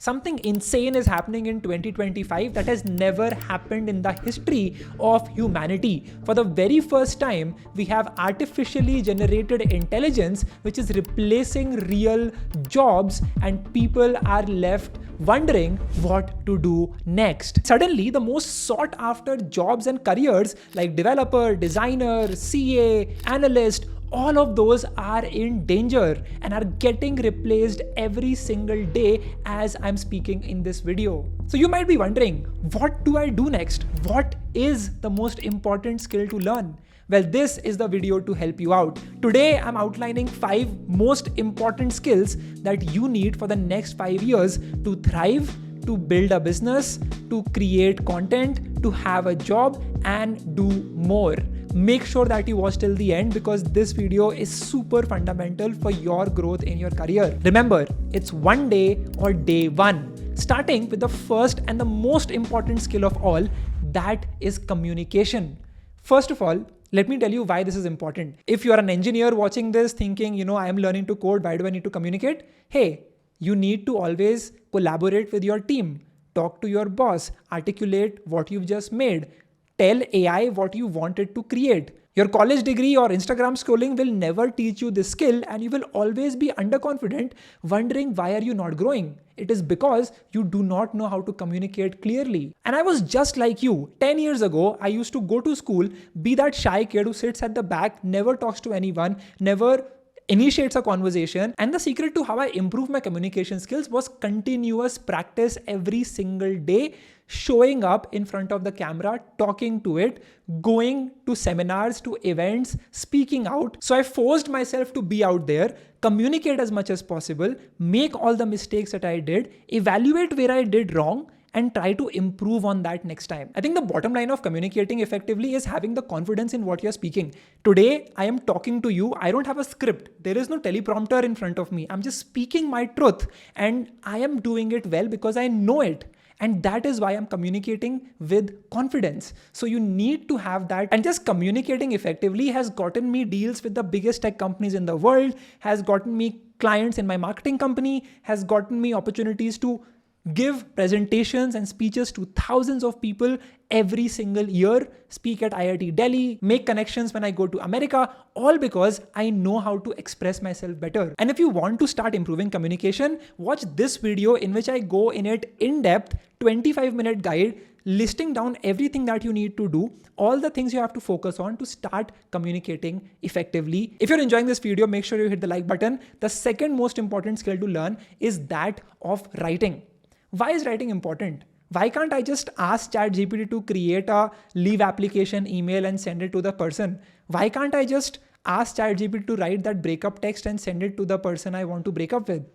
Something insane is happening in 2025 that has never happened in the history of humanity. For the very first time, we have artificially generated intelligence which is replacing real jobs, and people are left wondering what to do next. Suddenly, the most sought after jobs and careers like developer, designer, CA, analyst, all of those are in danger and are getting replaced every single day as I'm speaking in this video. So you might be wondering, what do I do next? What is the most important skill to learn? Well, this is the video to help you out. Today, I'm outlining 5 most important skills that you need for the next 5 years to thrive, to build a business, to create content, to have a job, and do more. Make sure that you watch till the end because this video is super fundamental for your growth in your career. Remember, it's one day or day one. Starting with the first and the most important skill of all, that is communication. First of all, let me tell you why this is important. If you are an engineer watching this thinking, I am learning to code, why do I need to communicate? Hey, you need to always collaborate with your team. Talk to your boss, articulate what you've just made. Tell AI what you wanted to create. Your college degree or Instagram scrolling will never teach you this skill, and you will always be underconfident, wondering why are you not growing? It is because you do not know how to communicate clearly. And I was just like you. 10 years ago, I used to go to school, be that shy kid who sits at the back, never talks to anyone, never initiates a conversation. And the secret to how I improved my communication skills was continuous practice every single day, showing up in front of the camera, talking to it, going to seminars, to events, speaking out. So I forced myself to be out there, communicate as much as possible, make all the mistakes that I did, evaluate where I did wrong, and try to improve on that next time. I think the bottom line of communicating effectively is having the confidence in what you're speaking. Today, I am talking to you. I don't have a script. There is no teleprompter in front of me. I'm just speaking my truth, and I am doing it well because I know it. And that is why I'm communicating with confidence. So you need to have that. And just communicating effectively has gotten me deals with the biggest tech companies in the world, has gotten me clients in my marketing company, has gotten me opportunities to give presentations and speeches to thousands of people every single year, speak at IIT Delhi, make connections when I go to America, all because I know how to express myself better. And if you want to start improving communication, watch this video in which I go in it in depth, 25-minute guide, listing down everything that you need to do, all the things you have to focus on to start communicating effectively. If you're enjoying this video, make sure you hit the like button. The second most important skill to learn is that of writing. Why is writing important? Why can't I just ask ChatGPT to create a leave application email and send it to the person? Why can't I just ask ChatGPT to write that breakup text and send it to the person I want to break up with?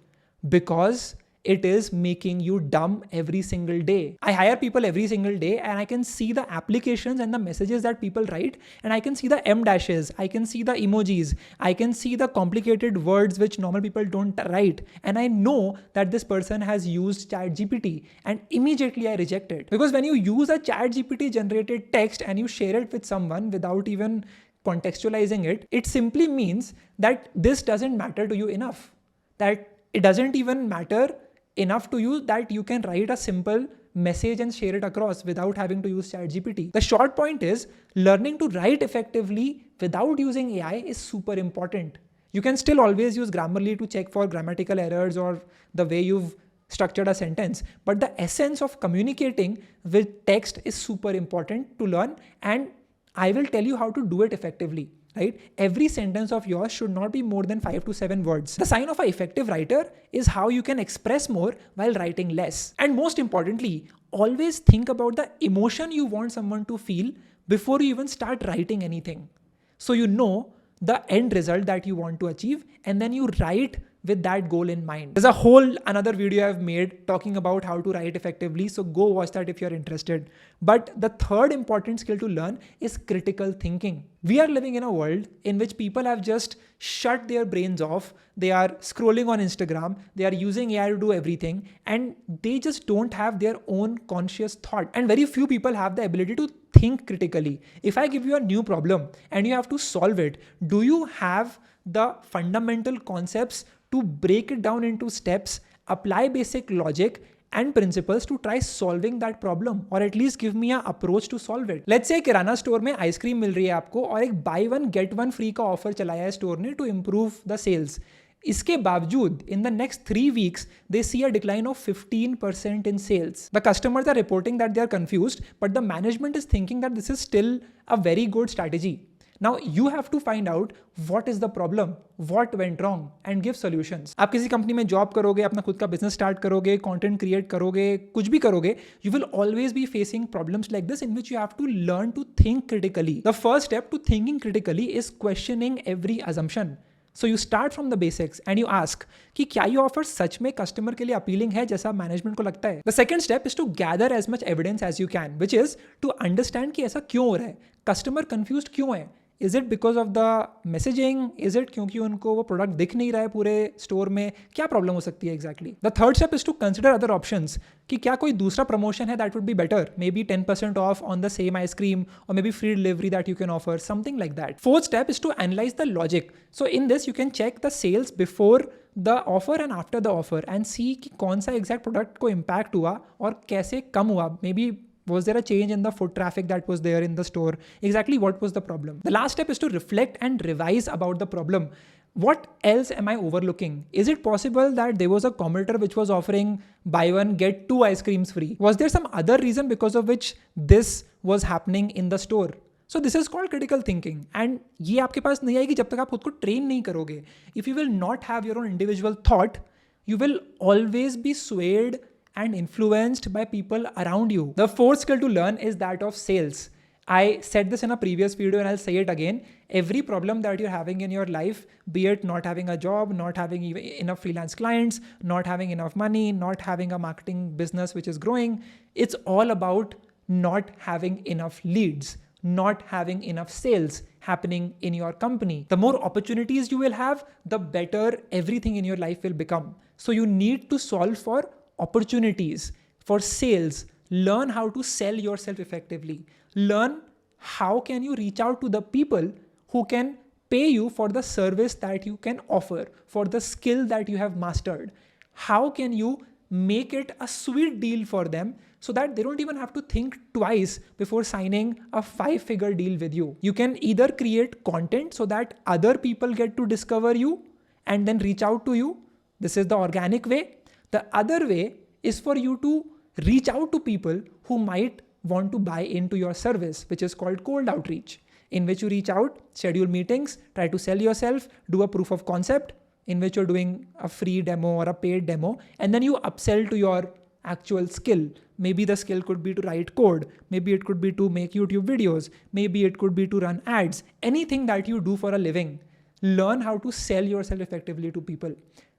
Because it is making you dumb every single day. I hire people every single day and I can see the applications and the messages that people write, and I can see the M dashes, I can see the emojis, I can see the complicated words which normal people don't write. And I know that this person has used ChatGPT, and immediately I reject it. Because when you use a ChatGPT generated text and you share it with someone without even contextualizing it, it simply means that this doesn't matter to you enough. That it doesn't even matter enough to you that you can write a simple message and share it across without having to use ChatGPT. The short point is, learning to write effectively without using AI is super important. You can still always use Grammarly to check for grammatical errors or the way you've structured a sentence, but the essence of communicating with text is super important to learn, and I will tell you how to do it effectively. Right? Every sentence of yours should not be more than 5 to 7 words. The sign of an effective writer is how you can express more while writing less. And most importantly, always think about the emotion you want someone to feel before you even start writing anything. So you know the end result that you want to achieve, and then you write with that goal in mind. There's a whole another video I've made talking about how to write effectively, so go watch that if you're interested. But the third important skill to learn is critical thinking. We are living in a world in which people have just shut their brains off. They are scrolling on Instagram, they are using AI to do everything, and they just don't have their own conscious thought. And very few people have the ability to think critically. If I give you a new problem and you have to solve it, do you have the fundamental concepts to break it down into steps, apply basic logic, and principles to try solving that problem, or at least give me an approach to solve it. Let's say kirana store में ice cream मिल रही है आपको और एक buy one get one free का offer चलाया है store ने to improve the sales. इसके बावजूद in the next 3 weeks they see a decline of 15% in sales. The customers are reporting that they are confused, but the management is thinking that this is still a very good strategy. Now you have to find out what is the problem, what went wrong, and give solutions. आप किसी company में job करोगे, अपना खुद का business start करोगे, content create करोगे, कुछ भी करोगे, you will always be facing problems like this in which you have to learn to think critically. The first step to thinking critically is questioning every assumption. So you start from the basics and you ask कि क्या ये offer सच में customer के लिए appealing है जैसा management को लगता है. The second step is to gather as much evidence as you can, which is to understand कि ऐसा क्यों हो रहा है, कस्टमर कंफ्यूज्ड क्यों है. Is it because of the messaging? Is it क्योंकि उनको वो प्रोडक्ट दिख नहीं रहा है पूरे स्टोर में? क्या प्रॉब्लम हो सकती है exactly? The third step is to consider other options कि क्या कोई दूसरा प्रमोशन है that would be better, maybe 10% off on the same ice cream, or maybe free delivery that you can offer, something like that. Fourth step is to analyze the logic. So in this you can check the sales before the offer and after the offer and see कि कौन सा exact product को impact हुआ और कैसे कम हुआ. Maybe was there a change in the foot traffic that was there in the store? Exactly what was the problem? The last step is to reflect and revise about the problem. What else am I overlooking? Is it possible that there was a competitor which was offering buy one get two ice creams free? Was there some other reason because of which this was happening in the store? So this is called critical thinking, and ये आपके पास नहीं आएगी जब तक आप खुद को train नहीं करोगे. If you will not have your own individual thought, you will always be swayed and influenced by people around you. The fourth skill to learn is that of sales. I said this in a previous video and I'll say it again. Every problem that you're having in your life, be it not having a job, not having enough freelance clients, not having enough money, not having a marketing business which is growing, it's all about not having enough leads, not having enough sales happening in your company. The more opportunities you will have, the better everything in your life will become. So you need to solve for opportunities, for sales. Learn how to sell yourself effectively. Learn how can you reach out to the people who can pay you for the service that you can offer, for the skill that you have mastered. How can you make it a sweet deal for them so that they don't even have to think twice before signing a 5-figure deal with you. You can either create content so that other people get to discover you and then reach out to you. This is the organic way. The other way is for you to reach out to people who might want to buy into your service, which is called cold outreach, in which you reach out, schedule meetings, try to sell yourself, do a proof of concept, in which you're doing a free demo or a paid demo, and then you upsell to your actual skill. Maybe the skill could be to write code, maybe it could be to make YouTube videos, maybe it could be to run ads, anything that you do for a living. Learn how to sell yourself effectively to people.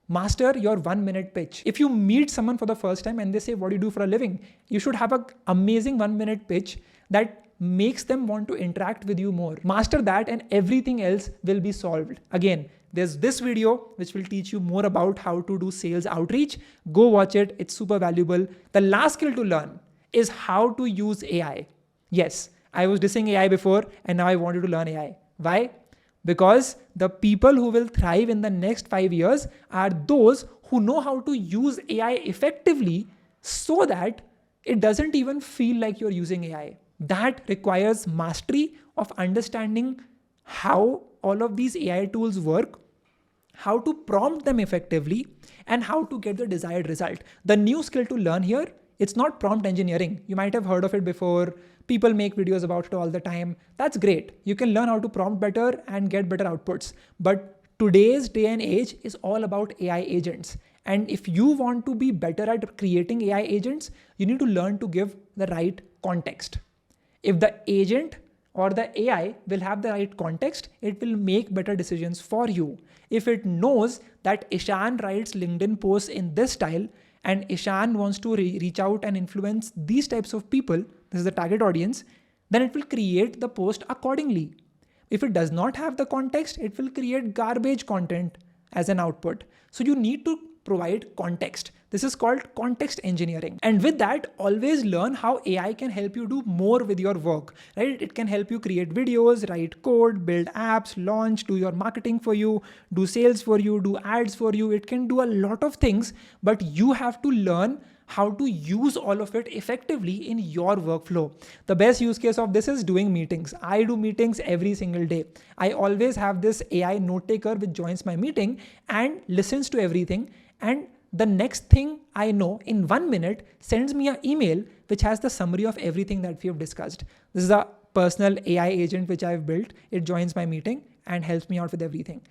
Master your 1-minute pitch. If you meet someone for the first time and they say, what do you do for a living? You should have an amazing 1-minute pitch that makes them want to interact with you more. Master that and everything else will be solved. Again, there's this video which will teach you more about how to do sales outreach. Go watch it. It's super valuable. The last skill to learn is how to use AI. Yes, I was dissing AI before and now I wanted to learn AI. Why? Because the people who will thrive in the next 5 years are those who know how to use AI effectively so that it doesn't even feel like you're using AI. That requires mastery of understanding how all of these AI tools work, how to prompt them effectively, and how to get the desired result. The new skill to learn here, it's not prompt engineering. You might have heard of it before. People make videos about it all the time. That's great. You can learn how to prompt better and get better outputs. But today's day and age is all about AI agents. And if you want to be better at creating AI agents, you need to learn to give the right context. If the agent or the AI will have the right context, it will make better decisions for you. If it knows that Ishan writes LinkedIn posts in this style and Ishan wants to reach out and influence these types of people, this is the target audience, then it will create the post accordingly. If it does not have the context, it will create garbage content as an output. So you need to provide context. This is called context engineering. And with that, always learn how AI can help you do more with your work, right? It can help you create videos, write code, build apps, launch, do your marketing for you, do sales for you, do ads for you. It can do a lot of things, but you have to learn how to use all of it effectively in your workflow. The best use case of this is doing meetings. I do meetings every single day. I always have this AI note taker which joins my meeting and listens to everything, and the next thing I know, in 1 minute, sends me an email which has the summary of everything that we have discussed. This is a personal AI agent which I've built. It joins my meeting and helps me out with everything.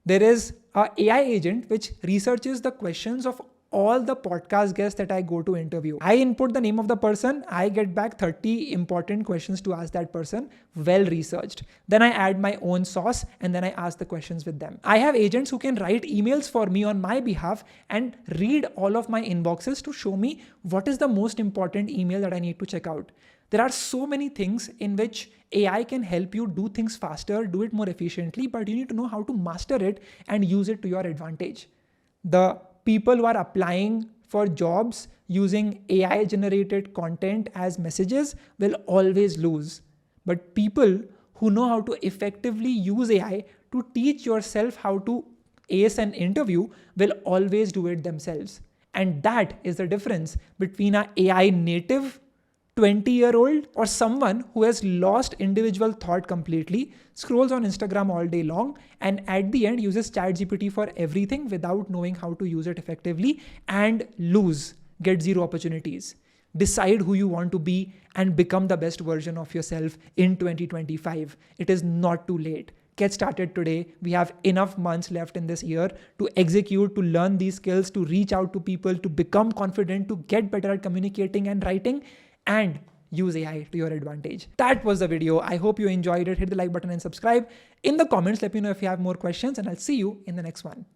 There is a AI agent which researches the questions of all the podcast guests that I go to interview. I input the name of the person, I get back 30 important questions to ask that person, well researched. Then I add my own sauce and then I ask the questions with them. I have agents who can write emails for me on my behalf and read all of my inboxes to show me what is the most important email that I need to check out. There are so many things in which AI can help you do things faster, do it more efficiently, but you need to know how to master it and use it to your advantage. The people who are applying for jobs using AI generated content as messages will always lose. But people who know how to effectively use AI to teach yourself how to ace an interview will always do it themselves. And that is the difference between an AI native 20-year-old or someone who has lost individual thought completely, scrolls on Instagram all day long, and at the end uses ChatGPT for everything without knowing how to use it effectively and get zero opportunities. Decide who you want to be and become the best version of yourself in 2025. It is not too late. Get started today. We have enough months left in this year to execute, to learn these skills, to reach out to people, to become confident, to get better at communicating and writing, and use AI to your advantage. That was the video. I hope you enjoyed it. Hit the like button and subscribe. In the comments, let me know if you have more questions, and I'll see you in the next one.